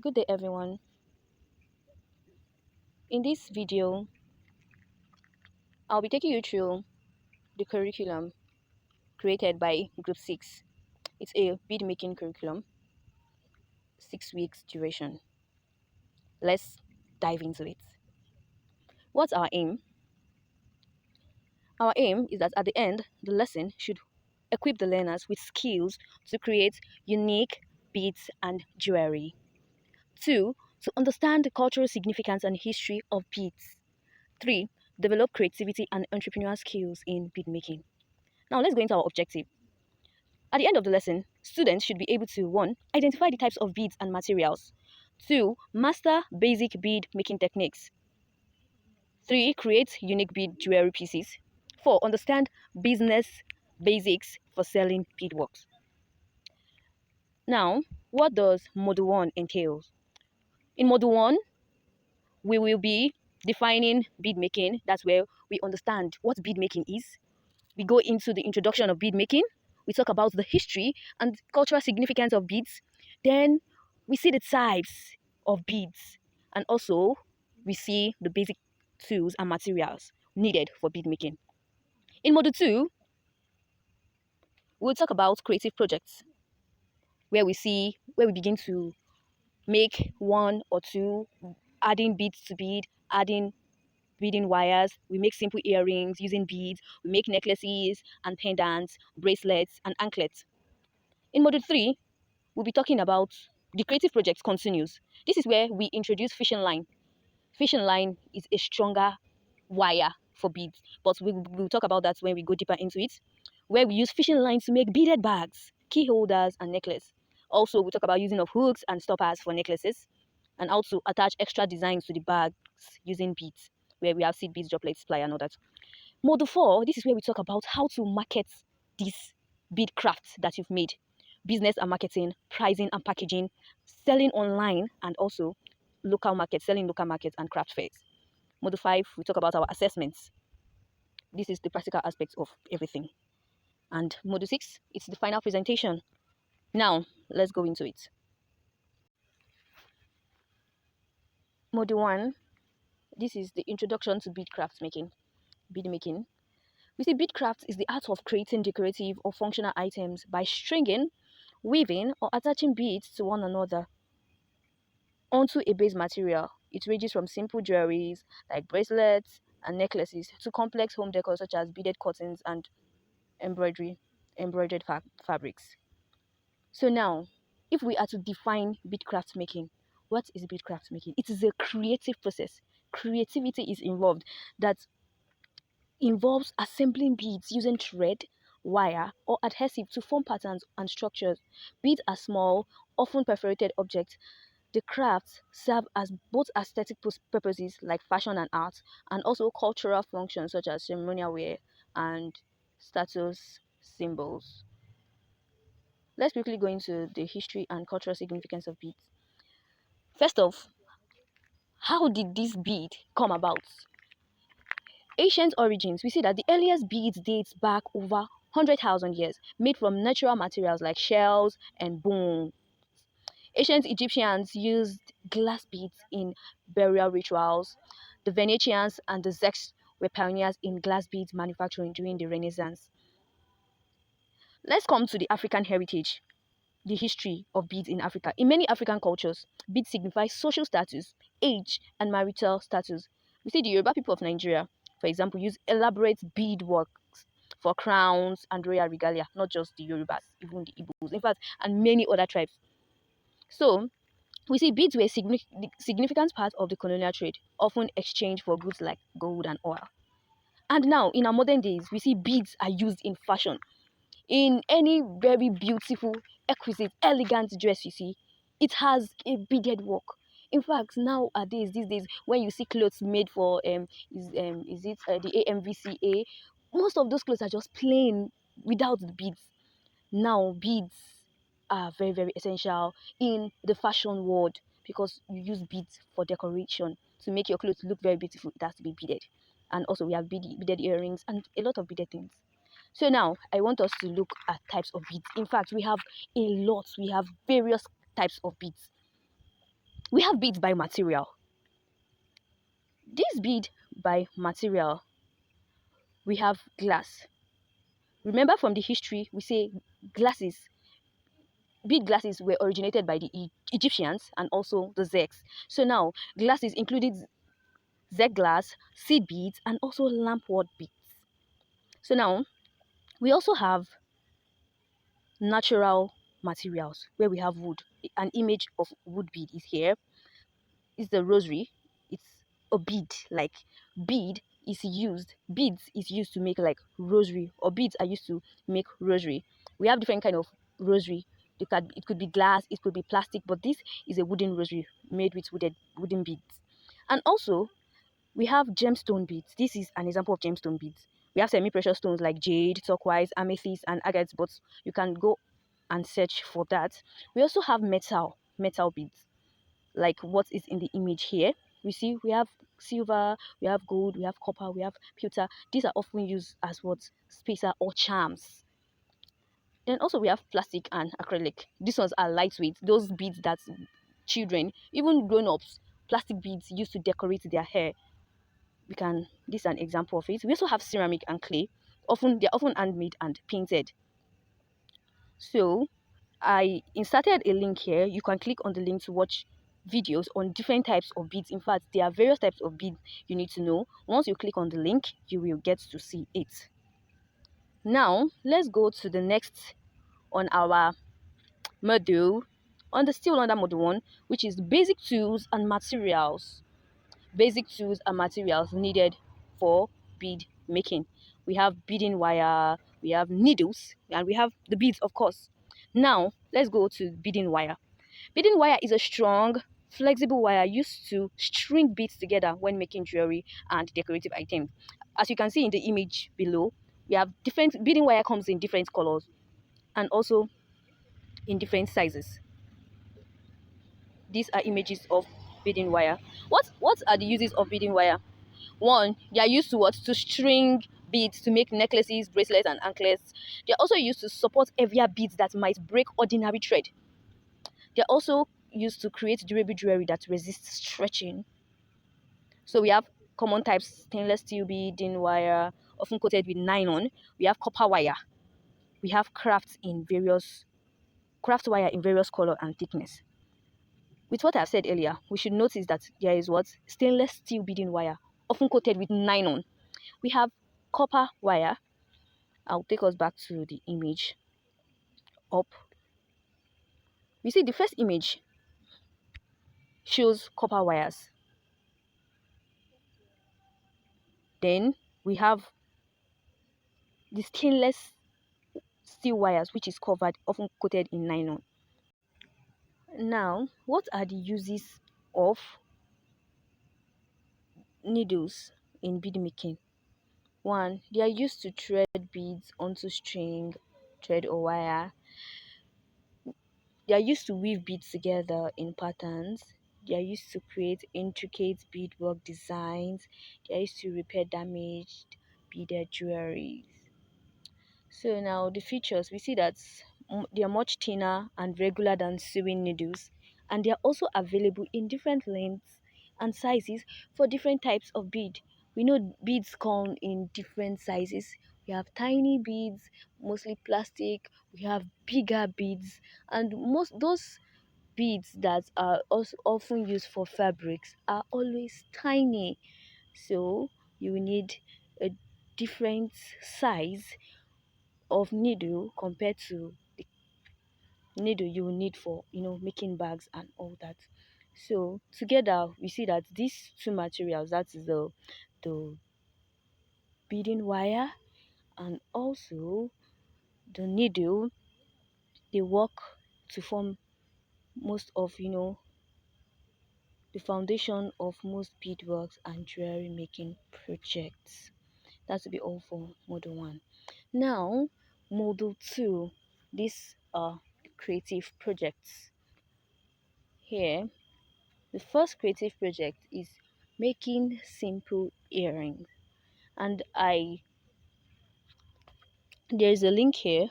Good day, everyone. In this video, I'll be taking you through the curriculum created by Group 6. It's a bead making curriculum, 6 weeks duration. Let's dive into it. What's our aim? Our aim is that at the end, the lesson should equip the learners with skills to create unique beads and jewelry. Two, to understand the cultural significance and history of beads. Three, develop creativity and entrepreneurial skills in bead making. Now let's go into our objective. At the end of the lesson, students should be able to 1. Identify the types of beads and materials. 2. Master basic bead making techniques. 3. Create unique bead jewelry pieces. 4. Understand business basics for selling beadworks. Now, what does Module 1 entail? In Module 1, we will be defining bead making. That's where we understand what bead making is. We go into the introduction of bead making. We talk about the history and cultural significance of beads. Then we see the types of beads, and also we see the basic tools and materials needed for bead making. In Module 2, we'll talk about creative projects where we begin to make one or two, adding beads to bead, adding beading wires. We make simple earrings using beads. We make necklaces and pendants, bracelets and anklets. In Module 3, we'll be talking about the creative project continues. This is where we introduce fishing line. Fishing line is a stronger wire for beads, but we'll talk about that when we go deeper into it. Where we use fishing lines to make beaded bags, key holders, and necklace. Also, we'll talk about using of hooks and stoppers for necklaces, and also attach extra designs to the bags using beads, where we have seed beads, droplets, fly, and all that. Module 4, this is where we talk about how to market these bead crafts that you've made. Business and marketing, pricing and packaging, selling online, and also local markets, selling local markets and craft fairs. Module 5, we talk about our assessments. This is the practical aspects of everything. And Module 6, it's the final presentation. Now, let's go into it. Module 1, this is the introduction to bead craft making. Bead making. We see beadcraft is the art of creating decorative or functional items by stringing, weaving, or attaching beads to one another onto a base material. It ranges from simple jewelries like bracelets and necklaces to complex home decor such as beaded curtains and embroidered fabrics. So now, if we are to define beadcraft making, what is beadcraft making? It is a creative process. Creativity is involved that involves assembling beads using thread, wire, or adhesive to form patterns and structures. Beads are small, often perforated objects. The crafts serve as both aesthetic purposes like fashion and art, and also cultural functions such as ceremonial wear and status symbols. Let's quickly go into the history and cultural significance of beads. First off, how did this bead come about? Ancient origins, we see that the earliest beads dates back over 100,000 years, made from natural materials like shells and bone. Ancient Egyptians used glass beads in burial rituals. The Venetians and the Czechs were pioneers in glass beads manufacturing during the Renaissance. Let's come to the African heritage, the history of beads in Africa. In many African cultures, beads signify social status, age, and marital status. We see the Yoruba people of Nigeria, for example, use elaborate beadworks for crowns and royal regalia, not just the Yorubas, even the Igbos, in fact, and many other tribes. So, we see beads were a significant part of the colonial trade, often exchanged for goods like gold and oil. And now, in our modern days, we see beads are used in fashion. In any very beautiful, exquisite, elegant dress you see, it has a beaded work. In fact, nowadays, these days, when you see clothes made for is it the AMVCA, most of those clothes are just plain without the beads. Now, beads are very, very essential in the fashion world because you use beads for decoration to make your clothes look very beautiful. It has to be beaded, and also we have beaded earrings and a lot of beaded things. So now I want us to look at types of beads. In fact, we have a lot. We have various types of beads. We have beads by material. This bead by material, we have glass. Remember from the history, we say glasses, bead glasses were originated by the Egyptians and also the Zex. So now glasses included Z glass, seed beads, and also lampwort beads. So now we also have natural materials where we have wood. An image of wood bead is here. Is the rosary. It's a bead. Like bead is used. Beads is used to make like rosary, or beads are used to make rosary. We have different kind of rosary. It could be glass, it could be plastic, but this is a wooden rosary made with wooden beads. And also we have gemstone beads. This is an example of gemstone beads. We have semi-precious stones like jade, turquoise, amethyst, and agates, but you can go and search for that. We also have metal beads, like what is in the image here. We have silver, we have gold, we have copper, we have pewter. These are often used as what, spacer or charms. Then also we have plastic and acrylic. These ones are lightweight. Those beads that children, even grown-ups, plastic beads used to decorate their hair. This is an example of it. We also have ceramic and clay. They're often handmade and painted. So I inserted a link here. You can click on the link to watch videos on different types of beads. In fact, there are various types of beads you need to know. Once you click on the link, you will get to see it. Now let's go to the next on our module, still under module 1, which is basic tools and materials. Basic tools and materials needed for bead making. We have beading wire, we have needles, and we have the beads, of course. Now let's go to beading wire. Beading wire is a strong, flexible wire used to string beads together when making jewelry and decorative items. As you can see in the image below, we have different beading wire. Comes in different colors and also in different sizes. These are images of beading wire. What are the uses of beading wire? One, they are used to what? To string beads to make necklaces, bracelets, and anklets. They are also used to support heavier beads that might break ordinary thread. They are also used to create durable jewelry that resists stretching. So we have common types: stainless steel beading wire, often coated with nylon. We have copper wire. We have craft wire in various color and thickness. With what I've said earlier, we should notice that there is what? Stainless steel beading wire, often coated with nylon. We have copper wire. I'll take us back to the image up. You see, the first image shows copper wires. Then we have the stainless steel wires, which is covered, often coated in nylon. Now, what are the uses of needles in bead making? One, they are used to thread beads onto string, thread, or wire. They are used to weave beads together in patterns. They are used to create intricate beadwork designs. They are used to repair damaged beaded jewelry. So now the features, we see that they are much thinner and regular than sewing needles, and they are also available in different lengths and sizes for different types of bead. We know beads come in different sizes. We have tiny beads, mostly plastic. We have bigger beads, and most those beads that are also often used for fabrics are always tiny. So you will need a different size of needle compared to the needle you will need for making bags and all that. So together we see that these two materials, that is the beading wire and also the needle, they work to form most of the foundation of most beadworks and jewelry making projects. That will be all for model 1. Now model 2, these are the creative projects. Here the first creative project is making simple earrings, and there's a link here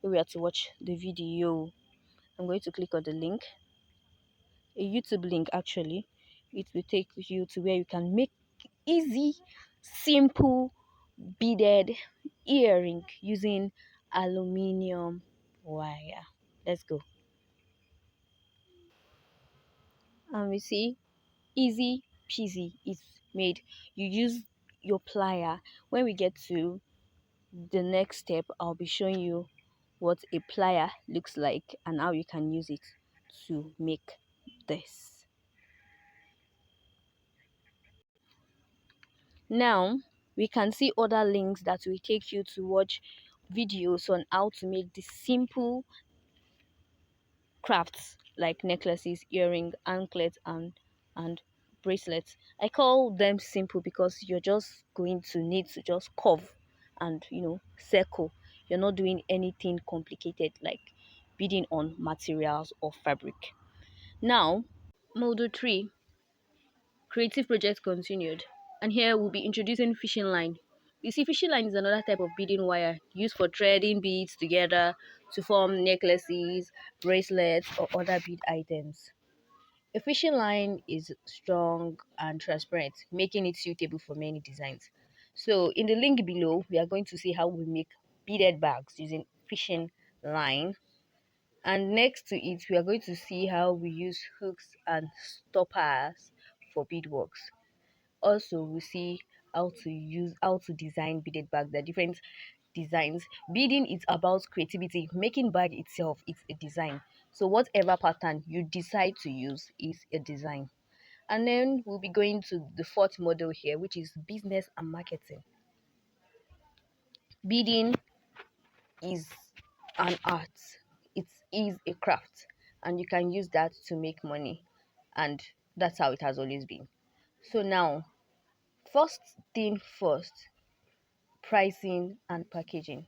where we have to watch the video. I'm going to click on the link. a YouTube link actually. It will take you to where you can make easy, simple beaded earring using aluminium wire. Let's go. And we see easy peasy is made. You use your plier. When we get to the next step, I'll be showing you what a plier looks like and how you can use it to make this. Now we can see other links that will take you to watch videos on how to make this simple crafts like necklaces, earring, anklets, and bracelets. I call them simple because you're just going to need to just curve and circle. You're not doing anything complicated like bidding on materials or fabric. Now, module 3, creative project continued. And here we'll be introducing fishing line. You see, fishing line is another type of beading wire used for threading beads together to form necklaces, bracelets, or other bead items. A fishing line is strong and transparent, making it suitable for many designs. So, in the link below, we are going to see how we make beaded bags using fishing line. And next to it, we are going to see how we use hooks and stoppers for beadworks. Also, we see how to design beaded bags. There are different designs. Beading is about creativity. Making bag itself is a design. So whatever pattern you decide to use is a design. And then we'll be going to the fourth model here, which is business and marketing. Beading is an art. It is a craft, and you can use that to make money. And that's how it has always been. So now, first thing first, pricing and packaging.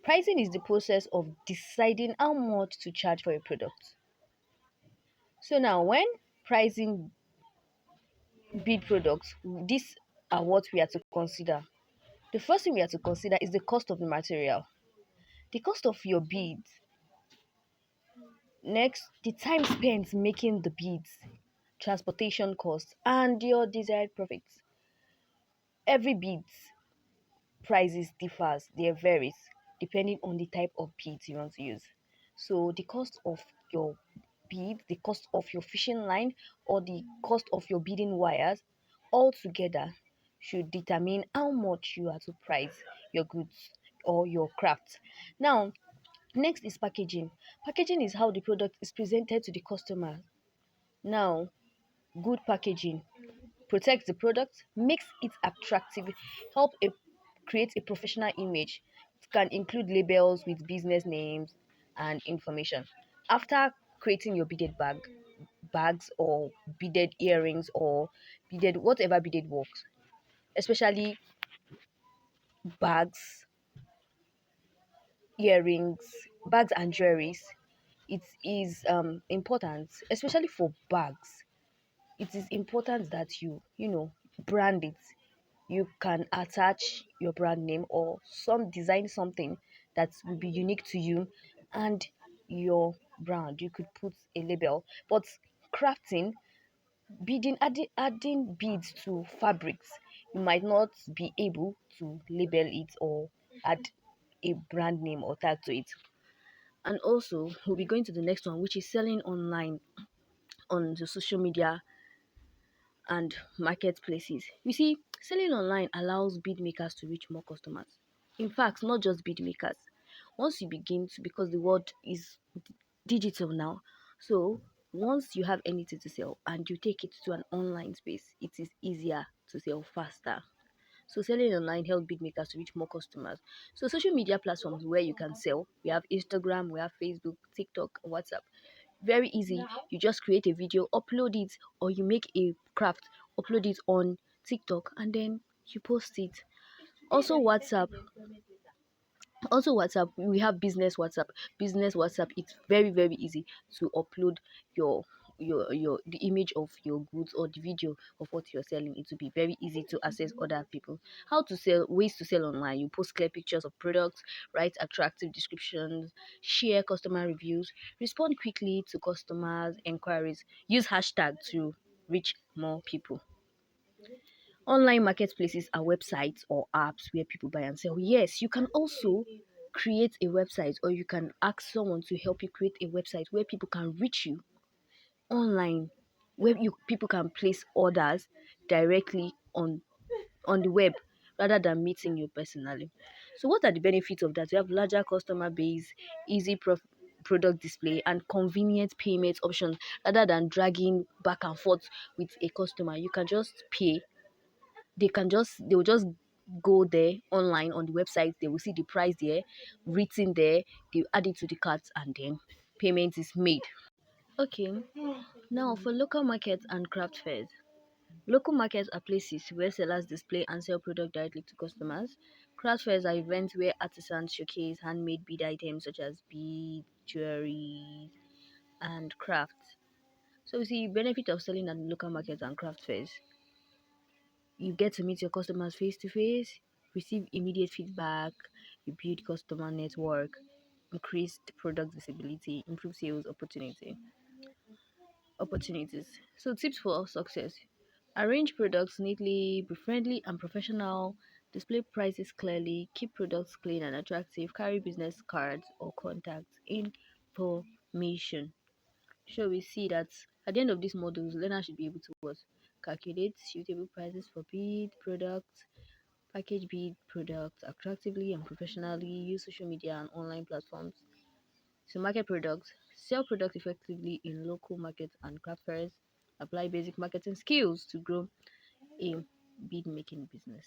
Pricing is the process of deciding how much to charge for a product. So now, when pricing bead products, these are what we are to consider. The first thing we are to consider is the cost of the material, the cost of your beads. Next, the time spent making the beads, transportation costs, and your desired profits. Every bead prices differs, they varies depending on the type of beads you want to use. So the cost of your bead, the cost of your fishing line, or the cost of your beading wires all together should determine how much you are to price your goods or your craft. Now, next is packaging. Packaging is how the product is presented to the customer. Now, good packaging protects the product, makes it attractive, help create a professional image. It can include labels with business names and information. After creating your beaded bags or beaded earrings or beaded whatever beaded works, especially bags, earrings, bags and jewelries, it is important, especially for bags. It is important that you brand it. You can attach your brand name or some design something that will be unique to you and your brand. You could put a label, but crafting, beading, adding beads to fabrics, you might not be able to label it or add a brand name or tag to it. And also, we'll be going to the next one, which is selling online on the social media and marketplaces. You see, selling online allows bead makers to reach more customers. In fact, not just bead makers. Once you begin to, because the world is digital now, so once you have anything to sell and you take it to an online space, it is easier to sell faster. So selling online helps bead makers to reach more customers. So social media platforms where you can sell, we have Instagram, we have Facebook, TikTok, WhatsApp. Very easy. You just create a video, upload it, or you make a craft, upload it on TikTok, and then you post it. Also WhatsApp. Also WhatsApp. We have business WhatsApp. Business WhatsApp. It's very easy to upload your your the image of your goods or the video of what you're selling, it will be very easy to access other people. How to sell, ways to sell online: you post clear pictures of products, write attractive descriptions, share customer reviews, respond quickly to customers inquiries, use hashtag to reach more people. Online marketplaces are websites or apps where people buy and sell. Yes, you can also create a website, or you can ask someone to help you create a website where people can reach you online, where you people can place orders directly on the web rather than meeting you personally. So what are the benefits of that? We have larger customer base, easy product display, and convenient payment options rather than dragging back and forth with a customer. You can just pay. They will just go there online on the website. They will see the price there written there. They add it to the cart, and then payment is made. Okay, now for local markets and craft fairs. Local markets are places where sellers display and sell product directly to customers. Craft fairs are events where artisans showcase handmade bead items such as bead, jewelry, and crafts. So you see, benefit of selling at local markets and craft fairs: you get to meet your customers face to face, receive immediate feedback, you build customer network, increased product visibility, improve sales opportunities. So tips for success: arrange products neatly, be friendly and professional, display prices clearly, keep products clean and attractive, carry business cards or contact information. So we see that at the end of these modules, learners should be able to what? Calculate suitable prices for bid products, package bid products attractively and professionally, use social media and online platforms to market products, sell products effectively in local markets and craft fairs, apply basic marketing skills to grow a bid making business.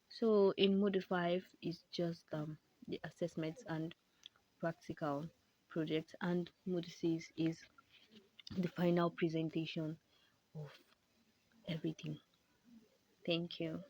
So in Module 5 is just the assessments and practical project, and Module 6 is the final presentation of everything. Thank you.